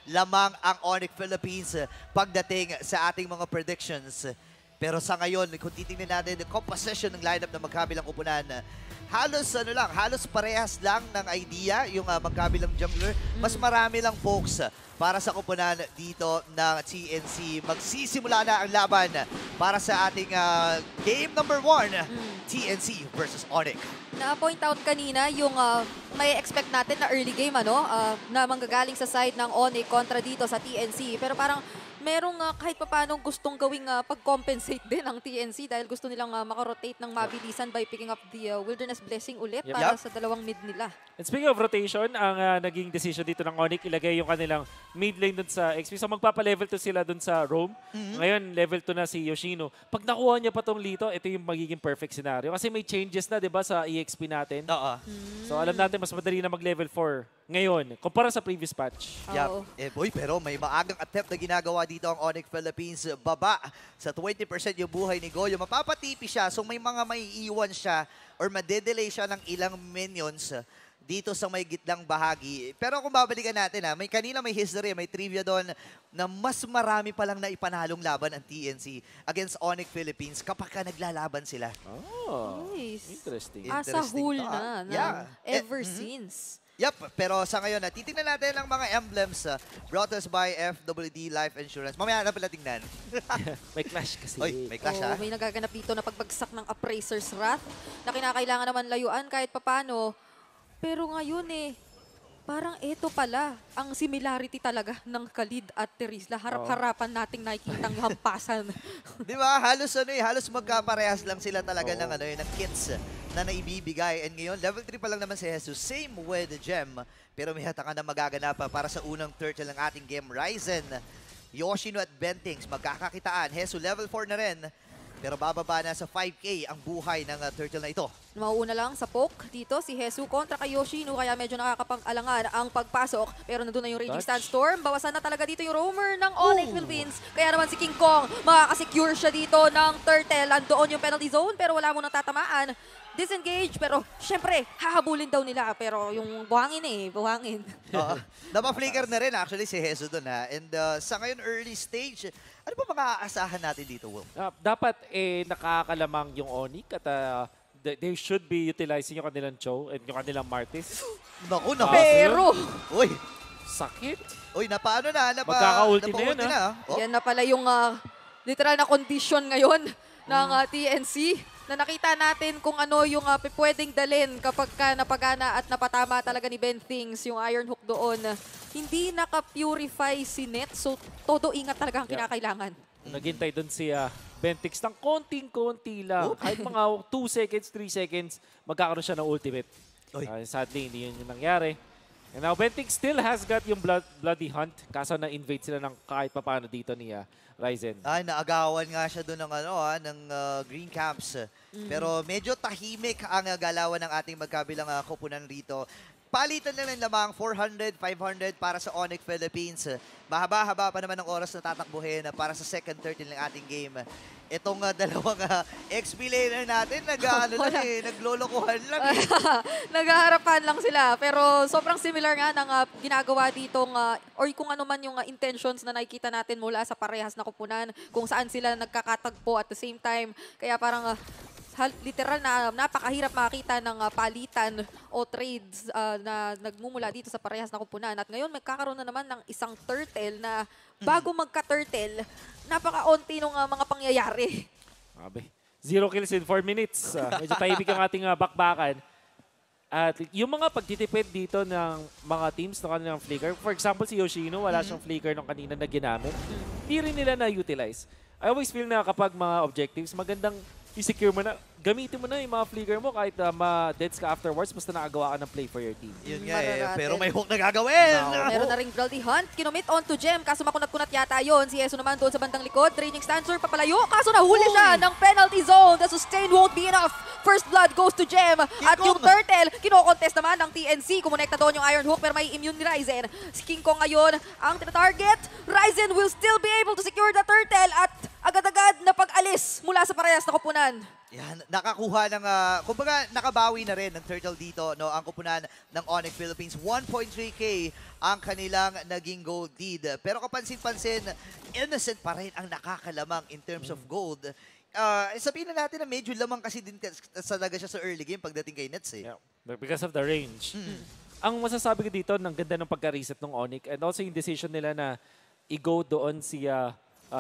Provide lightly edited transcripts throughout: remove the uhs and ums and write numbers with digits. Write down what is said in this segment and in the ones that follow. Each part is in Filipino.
lamang ang Onyx Philippines pagdating sa ating mga predictions. Pero sa ngayon, kung titingnan natin yung composition ng lineup ng magkabilang kupunan, halos parehas lang ng idea yung magkabilang jungler. Mas marami lang folks para sa kupunan dito ng TNC. Magsisimula na ang laban para sa ating game number 1, TNC versus Onyx. Na-point out kanina yung may expect natin na early game na manggagaling sa side ng Onyx kontra dito sa TNC. Pero parang merong kahit papaano gustong gawing pag-compensate din ang TNC dahil gusto nilang makarotate ng mabilisan by picking up the Wilderness Blessing ulit para sa dalawang mid nila. And speaking of rotation, ang naging decision dito ng Onyx, ilagay yung kanilang mid lane dun sa XP. So magpapa-level 2 sila dun sa roam. Ngayon, level 2 na si Yoshino. Pag nakuha niya pa tong Lito, ito yung magiging perfect scenario. Kasi may changes na, di ba, sa EXP natin. So alam natin, mas madali na mag-level 4 ngayon, kumpara sa previous patch. Boy, pero may maagang attempt na ginagawa dito ang Onyx Philippines. Baba sa 20% yung buhay ni Goyo. Mapapatipi siya, so may mga maiiwan siya or madedelay siya ng ilang minions dito sa may gitnang bahagi. Pero kung babalikan natin, kanina may history, may trivia doon na mas marami palang na ipanalong laban ang TNC against Onyx Philippines kapag naglalaban sila. Oh, nice. Interesting. Asa hul na ever since. Pero sa ngayon, titignan natin ang mga emblems brought us by FWD Life Insurance. Mamaya na pala tingnan. May clash kasi. Oy, may clash May nagaganap dito na pagbagsak ng Appraiser's Wrath na kinakailangan naman layuan kahit papano. Pero ngayon parang ito pala ang similarity talaga ng Khalid at Terizla. Harap-harapan nating nakikitang hampasan. Di ba? Halos magkaparehas lang sila talaga ng kits na naibibigay. And ngayon, level 3 pa lang naman si Jesus. Same with Gem. Pero may hatakan na magaganap para sa unang turtle ng ating game. Ryzen, Yoshino at Bentings magkakakitaan. Jesus level 4 na rin. Pero bababa na sa 5K ang buhay ng turtle na ito. Mauuna lang sa poke dito si Hesu kontra kay Yoshino kaya medyo nakakapang-alangan ang pagpasok. Pero nandun na yung Raging Sandstorm. Bawasan na talaga dito yung roamer ng Onyx Philippines. Kaya naman si King Kong makakasecure siya dito ng turtle. Andoon yung penalty zone pero wala munang tatamaan. Disengage pero syempre hahabulin daw nila pero yung buhangin buhangin. Napa-flicker na rin actually si Hesu doon And sa ngayon early stage, ano ba mga aasahan natin dito, Will? Dapat nakakalamang yung Onyx at they should be utilizing yung kanilang Cho and yung kanilang Martis. Naku, pero! Uy! Sakit! Uy, napaano na? Magkaka-ulti na yun, Yan na pala yung literal na condition ngayon ng TNC. Na nakita natin kung ano yung pwedeng dalhin kapag napagana at napatama talaga ni Bentings yung Iron Hook doon. Hindi naka-purify si Net, so todo ingat talaga ang kinakailangan. Naghintay doon si Bentix ng konting-konti lang. Kahit mga 2 seconds, 3 seconds, magkakaroon siya ng ultimate. Sadly, hindi yun yung nangyari. And now, Bentix still has got yung Bloody Hunt. Kaso na-invade sila ng kahit papano dito ni Ryzen. Naagawan nga siya doon ng, ng Green Camps. Pero medyo tahimik ang galawan ng ating magkabilang kupunan rito. Palitan na lang lamang 400, 500 para sa Onyx Philippines. Mahaba-haba pa naman ang oras na tatakbuhin para sa second 30 ng ating game. Itong dalawang XP laner natin, naglolokohan lang. Naghaharapan lang sila. Pero sobrang similar nga ng ginagawa ditong, or kung ano man yung intentions na nakikita natin mula sa parehas na kupunan, kung saan sila nagkakatagpo at the same time. Kaya parang literal na napakahirap makakita ng palitan o trades na nagmumula dito sa parehas na kupunan. At ngayon magkakaroon na naman ng isang turtle na bago magka-turtle, napaka-onti ng mga pangyayari. Sabi, 0 kills in 4 minutes. Medyo tahimik ang ating bakbakan. At yung mga pagtitipid dito ng mga teams ng kanilang flicker, for example si Yoshino, wala siyang flicker nung kanina na ginamit. Hindi rin nila na-utilize. I always feel na kapag mga objectives, magandang i-secure mo na, gamitin mo na yung mga flicker mo kahit ma-deads ka afterwards, basta nakagawa ka ng play for your team. Yun nga pero may hook na gagawin! Meron na ring Bloody Hunt, kinumit onto Gem, kaso makunat-kunat yata yun. Si Eso naman doon sa bandang likod, Raging Stancer, papalayo, kaso nahuli siya ng penalty zone. The sustain won't be enough. First blood goes to Gem. At yung turtle, kino-contest naman ng TNC. Kumonekta doon yung Iron Hook, pero may immune ni Ryzen. Si King Kong ngayon ang tina-target. Ryzen will still be able to secure the turtle at agad-agad na pag-alis mula sa parehas na kupunan. Yan, nakakuha ng, kumbaga nakabawi na rin ng Turtle dito, no, ang kupunan ng Onyx Philippines. 1.3K ang kanilang naging gold lead. Pero kapansin-pansin, innocent pa rin ang nakakalamang in terms of gold. Sabihin na natin na medyo lamang kasi din talaga siya sa early game pagdating kay Nets eh. Yeah. Because of the range. Ang masasabi ko dito, ng ganda ng pagka-reset ng Onyx and also yung decision nila na i-go doon si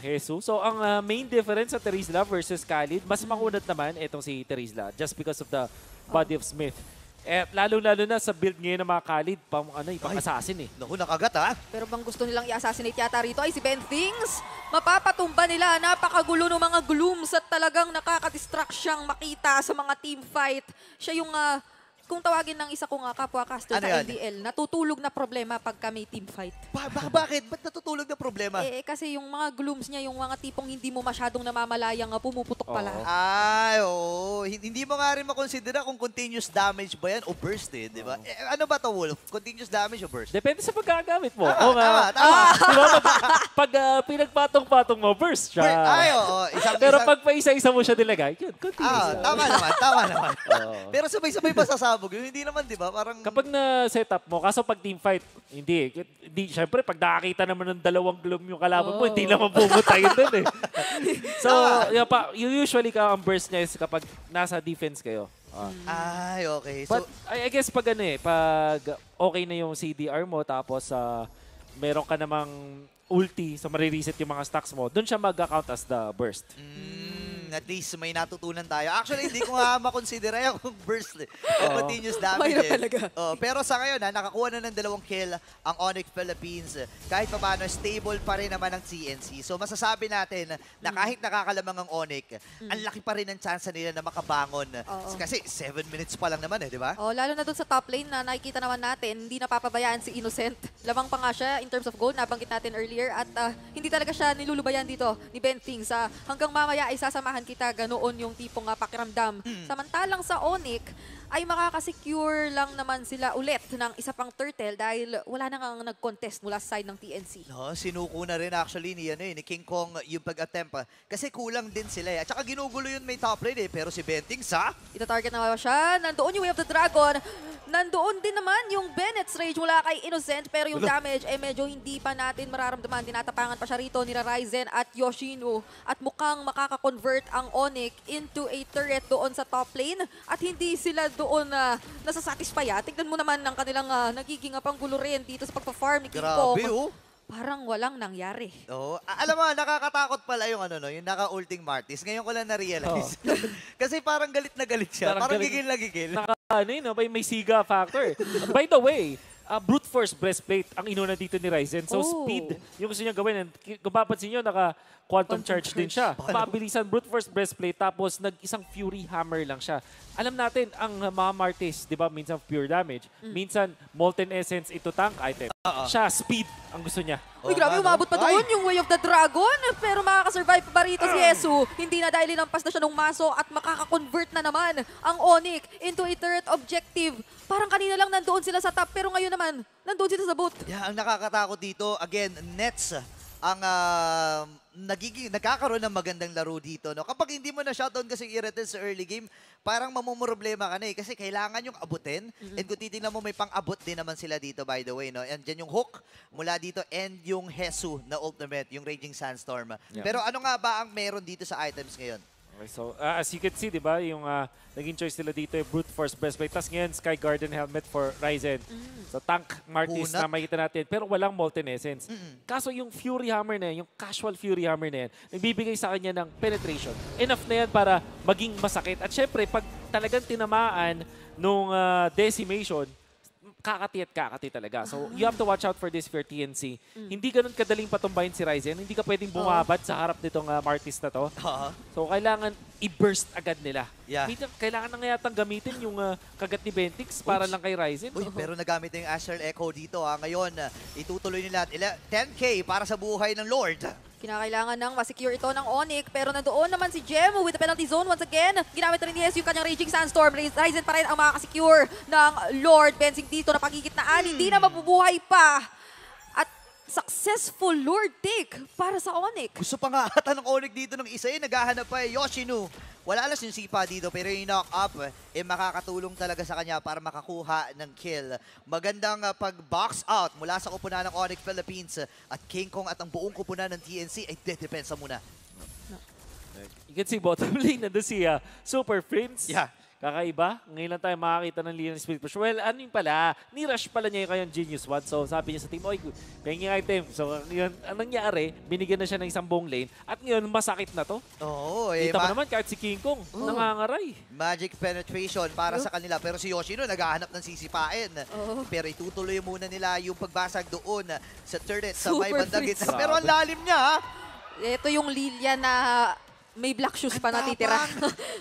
Jesus. So, ang main difference sa Terizla versus Khalid, mas makunat naman itong si Terizla just because of the body of Smith. Eh, lalo-lalo na sa build ngayon ng mga Khalid, pang-assassin eh. Naku, nakagat ha. Pero bang gusto nilang i-assassinate yata rito ay si Ben Things. Mapapatumba nila. Napakagulo ng mga glooms at talagang nakaka-distract siyang makita sa mga team fight. Siya yung, kung tawagin ng isa kong kapwa-caster Ano sa yan? LDL, natutulog na problema pagka may team fight. Bakit? Ba't natutulog na problema? Kasi yung mga glooms niya, yung mga tipong hindi mo masyadong namamalayang pumuputok pala. Oo. Ay, oo. Hindi mo nga rin makonsidera kung continuous damage ba yan o burst eh, di ba? Ano ba to, Wolf? Continuous damage o burst? Depende sa pagkagamit mo. Tama, tama. Diba, pag pinagpatong-patong mo, burst siya. Ay, oo. Pero pag paisa-isa mo siya nilagay, yun, continuous. tama naman. Oo. Pero sabay-sabay pa sasabog yun. Hindi naman, di ba? Parang... Kapag na-set up mo, kaso pag team fight, hindi. Siyempre, pag nakakita naman ng dalawang gloom yung kalaban mo, hindi naman pumunta yun dun eh. So, usually ang burst niya is kapag nasa defense kayo. Ay, okay. But So, I guess pag pag okay na yung CDR mo, tapos meron ka namang ulti, so marireset yung mga stacks mo, dun siya mag-count as the burst. at least may natutunan tayo. Actually, hindi ko nga makonsidera yung burst eh. O continuous damage Mahirap eh. talaga. Pero sa ngayon, nakakuha na ng 2 kill ang Onyx Philippines. Kahit pa paano, stable pa rin naman ang CNC. So masasabi natin na kahit nakakalamang ang Onyx, ang laki pa rin ang chance nila na makabangon. Kasi 7 minutes pa lang naman eh, di ba? Oh, lalo na dun sa top lane na nakikita naman natin, hindi napapabayaan si Innocent. Lamang pa nga siya in terms of gold, nabanggit natin earlier. At hindi talaga siya nilulubayan dito ni Ben Things. Hanggang mamaya ay sasamahan kita ganoon yung tipong pakiramdam. Samantalang sa Onyx, ay makakasecure lang naman sila ulit ng isa pang turtle dahil wala na nga nag-contest mula sa side ng TNC. No, sinuko na rin actually ni King Kong yung pag-attempt. Kasi kulang din sila eh. At saka ginugulo yun may top lane eh. Pero si Bentings Ita-target na siya. Nandoon yung Way of the Dragon. Nandoon din naman yung Bennett's Rage mula kay Innocent. Pero yung damage ay medyo hindi pa natin mararamdaman. Tinatapangan pa siya rito ni Ryzen at Yoshino. At mukhang makaka-convert ang Onyx into a turret doon sa top lane. At hindi sila doon nasasatisfy. Tignan mo naman ng kanilang nagiging panggulo rin dito sa pagpa-farm ni King Kong. Grabe oh. Parang walang nangyari. Oo. Alam mo, nakakatakot pala yung yung naka-ulting Martis. Ngayon ko lang na-realize. Kasi parang galit na galit siya. Parang gigil na gigil. May siga factor. By the way, brute force breastplate ang inuna dito ni Ryzen. So speed, yung gusto niya gawin. And kung papansin nyo, naka-quantum charge din siya. Mabilisan, brute force breastplate, tapos nag-isang fury hammer lang siya. Alam natin, ang mga Martis, di ba, minsan pure damage. Minsan, molten essence ito tank item. Siya, speed ang gusto niya. Uy, grabe, umabot pa doon yung Way of the Dragon. Pero makakasurvive pa ba rito si Yesu? Hindi na dahil linampas na siya ng maso at makaka-convert na naman ang Onyx into a turret objective. Parang kanina lang nandoon sila sa top, pero ngayon naman, nandoon sila sa boot. Yeah, ang nakakatakot dito, again, Nets ang nagkakaroon ng magandang laro dito. No? Kapag hindi mo na shutdown kasi irritant sa early game, parang mamumroblema ka na eh. Kasi kailangan yung abutin. And kung titignan mo, may pang-abot din naman sila dito, by the way. No? And dyan yung hook mula dito and yung Hesu na ultimate, yung Raging Sandstorm. Yeah. Pero ano nga ba ang meron dito sa items ngayon? Okay, so as you can see, di ba, yung naging choice nila dito ay brute force breastplate. Tapos ngayon, Sky Garden helmet for Ryzen. So tank Martis na makita natin, pero walang molten essence. Kaso yung Fury Hammer na yan, yung casual Fury Hammer na yan, nagbibigay sa kanya ng penetration. Enough na yan para maging masakit. At syempre, pag talagang tinamaan nung decimation, kakati talaga. So, you have to watch out for this for TNC. Hindi ganun kadaling patumbahin si Ryzen. Hindi ka pwedeng bumabad sa harap nitong Martis na to. So, kailangan i-burst agad nila. Yeah. Kailangan na nga yatang gamitin yung kagat ni Bentix para lang kay Ryzen. Uy, pero nagamit na yung Astral Echo dito. Ngayon, itutuloy nila 10K para sa buhay ng Lord. Kinakailangan ng masecure ito ng Onyx, pero nandoon naman si Gem with the penalty zone once again. Ginamit na rin ni Yes yung kanyang Raging Sandstorm. Ryzen pa rin ang makakasecure ng Lord. Bensing dito na pagigitnaan, hindi na mabubuhay pa. At successful Lord take para sa Onyx. Gusto pa nga ata ng Onyx dito ng isa naghahanap pa Yoshino. Wala lang yung sipa dito pero yung knock-up makakatulong talaga sa kanya para makakuha ng kill. Magandang pag-box out mula sa kupunan ng Onyx Philippines at King Kong at ang buong kupunan ng TNC ay dedepensa muna. You can see bottom lane, nandun si Super Prince. Yeah. Kakaiba. Ngayon lang tayo makakita ng linya ng Spirit Push. Well, ano yung pala? Ni-rush pala niya yung kanyang Genius Wand. So, sabi niya sa team, oy, penging item. So, yun, anong nangyari? Binigyan na siya ng isang buong lane. At ngayon, masakit na to. Oo. Kita mo naman, kahit si King Kong, nangangaray. Magic penetration para sa kanila. Pero si Yoshino naghahanap ng sisipain. Oo. Pero itutuloy muna nila yung pagbasag doon sa turret sa may Super bandang Fritz. gitna. Pero ang lalim niya, ha? Ito yung Lilia na may black shoes pa natitira.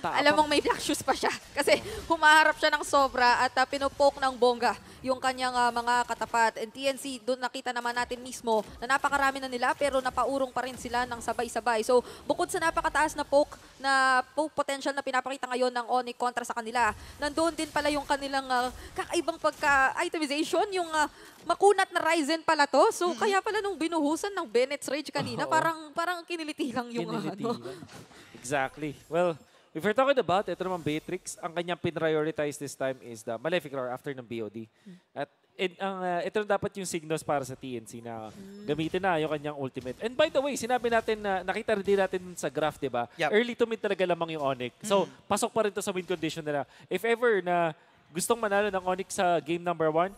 Alam mong may black shoes pa siya. Kasi humaharap siya ng sobra at pinupoke ng bongga yung kanyang mga katapat. And TNC, doon nakita naman natin mismo na napakarami na nila pero napaurong pa rin sila ng sabay-sabay. So bukod sa napakataas na poke potential na pinapakita ngayon ng Onyx kontra sa kanila, nandoon din pala yung kanilang kakaibang pagka-itemization, yung makunat na Ryzen pala to. So kaya pala nung binuhusan ng Bennett's Rage kanina, parang kiniliti lang yung Exactly. Well, if we're talking about ito naman Beatrix, ang kanyang prioritize this time is the Malefic Roar after ng BOD. At ito dapat yung signals para sa TNC na gamitin na yung kanyang ultimate. And by the way, sinabi natin na nakita rin natin sa graph, di ba? Yep. Early to mid talaga lamang yung Onyx. So, pasok pa rin to sa win condition nila. If ever na gustong manalo ng Onyx sa game number 1,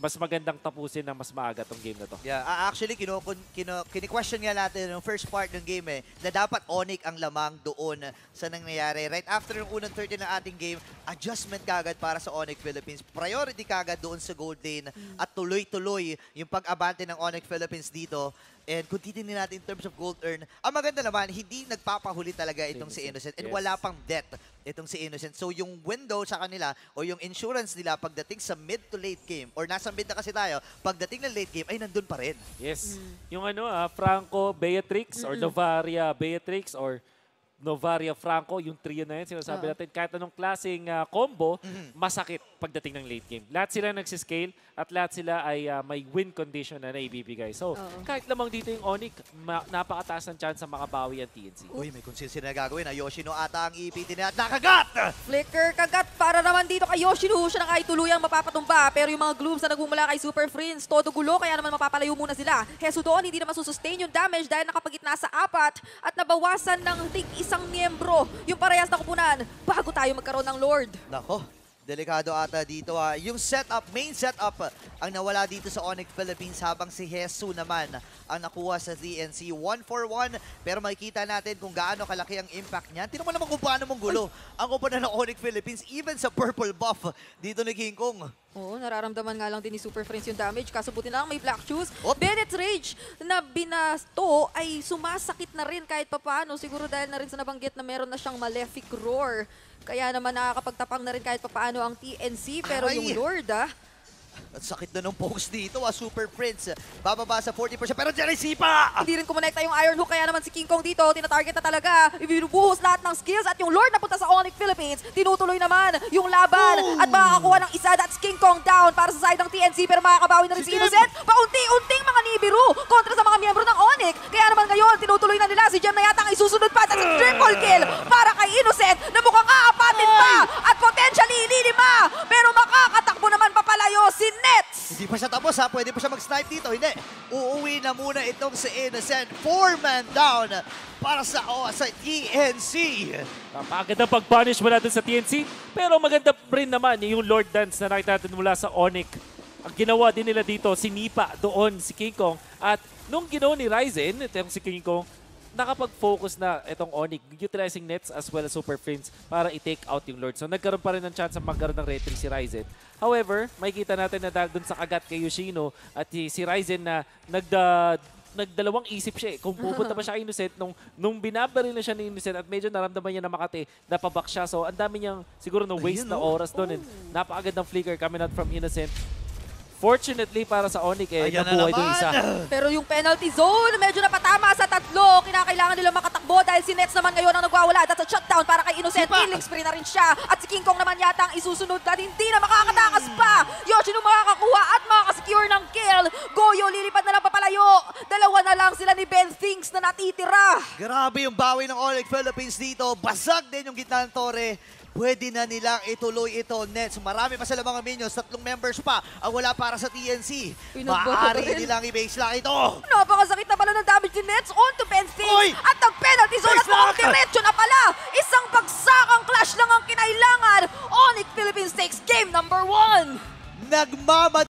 mas magandang tapusin na mas maaga tong game na to. Yeah, actually, kini-question nga natin yung first part ng game na dapat Onyx ang lamang doon sa nangyayari. Right after yung unang 30 ng ating game, adjustment kagad para sa Onyx Philippines. Priority kagad doon sa gold lane at tuloy-tuloy yung pag-abante ng Onyx Philippines dito. And kung titingnan natin in terms of gold earn, ang maganda naman, hindi nagpapahuli talaga itong si Innocent. And wala pang debt itong si Innocent. So yung window sa kanila o yung insurance nila pagdating sa mid to late game, or nasa mid na kasi tayo, pagdating ng late game ay nandun pa rin. Yes. Yung Franco Beatrix or Novaria Beatrix or Novaria Franco, yung trio na yun, sinasabi natin, kahit anong klaseng combo, masakit pagdating ng late game. Lahat sila nagsiscale at lahat sila ay may win condition na naibibigay. So, kahit lamang dito yung Onyx, napakataas ng chance na makabawi ang TNC. Uy, may consistency na gagawin. Yoshino ata ang ipitin niya at nakagat! Flicker kagat para naman dito kay Yoshino. Siya na kay tuluyang mapapatumba. Pero yung mga glooms na nagmumula kay Super Prince, todo gulo, kaya naman mapapalayo muna sila. Hesu doon, hindi naman susustain yung damage dahil nakapagitna sa 4 at nabawasan ng isang miyembro yung parehas na kupunan bago tayo magkaroon ng Lord. Nako, delikado ata dito. Yung setup, main setup, ang nawala dito sa Onyx Philippines habang si Hesu naman ang nakuha sa TNC. 1-for-1, pero makikita natin kung gaano kalaki ang impact niyan. Tingnan mo naman kung paano mong gulo ang kupunan ng Onyx Philippines, even sa purple buff dito ni King Kong. Oo, nararamdaman nga lang din ni Super Prince yung damage. Kaso buti na lang may black shoes. Bennett's Rage na binasto ay sumasakit na rin kahit papaano. Siguro dahil na rin sa nabanggit na meron na siyang Malefic Roar. Kaya naman nakakapagtapang na rin kahit papaano ang TNC. Pero yung Lord at sakit na ng post dito, Super Prince. Bababa sa 40%, pero dyan ay sipa! Hindi rin kumonekta yung Iron Hook, kaya naman si King Kong dito, tinatarget na talaga. Ibinubuhos lahat ng skills at yung Lord na punta sa Onyx Philippines, tinutuloy naman yung laban. At makakakuha ng isa, that's King Kong down para sa side ng TNC, pero makakabawi na rin si Innocent. Paunti-unting mga Nibiru kontra sa mga miyembro ng Onyx. Kaya naman ngayon, tinutuloy na nila. Si Gem na yata ang isusunod pa. That's a triple kill para kay Innocent na mukhang aapatin pa at potentially lilima. Pero makakatakbo naman papalayo si Nets. Hindi pa siya tapos pwede pa siya mag-snipe dito. Hindi, uuwi na muna itong si Innocent. 4-man down para sa TNC. Napakaganda pag-punish mula dun sa TNC. Pero maganda rin naman yung Lord Dance na nakita natin mula sa Onyx. Ang ginawa din nila dito, sinipa doon si King Kong. At nung ginawa ni Ryzen, itong si King Kong, nakapag-focus na itong Onyx, utilizing Nets as well as Super Prince para i-take out yung Lord. So nagkaroon pa rin ng chance na magkaroon ng retry si Ryzen. However, makikita natin na dahil dun sa kagat kay Yoshino at si Ryzen na nagdalawang isip siya kung pupunta pa siya kay Innocent nung binabaril na siya ni Innocent at medyo naramdaman niya na Makati, napabak siya. So ang dami niyang siguro na waste na oras doon. Napakagandang flicker coming out from Innocent. Fortunately para sa Onyx, nabuhay doon isa. Pero yung penalty zone, medyo napatama sa tatlo. Kinakailangan nila makatakbo dahil si Nets naman ngayon ang nagwawala. That's a shutdown para kay Innocent. Killing spree na rin siya. At si King Kong naman yata ang isusunod at hindi na makakatakas pa. Yoshino makakakuha at makakasecure ng kill. Goyo, lilipad na lang papalayo. rings na natitira. Grabe yung bawi ng Onyx Philippines dito. Basag din yung gitna ng tore. Pwede na nilang ituloy ito, Nets. Marami pa sila mga minions. 3 members pa ang wala para sa TNC. Pinagbago Maaari rin. nilang i-base lang ito. Napakasakit na pala ng damage ni Nets on to Ben Oy! Sticks. At nag-penalty zone at Nice mukhang block! diretso na pala. Isang bagsakang clash lang ang kinailangan. Onyx Philippines takes game number 1. Nagmamad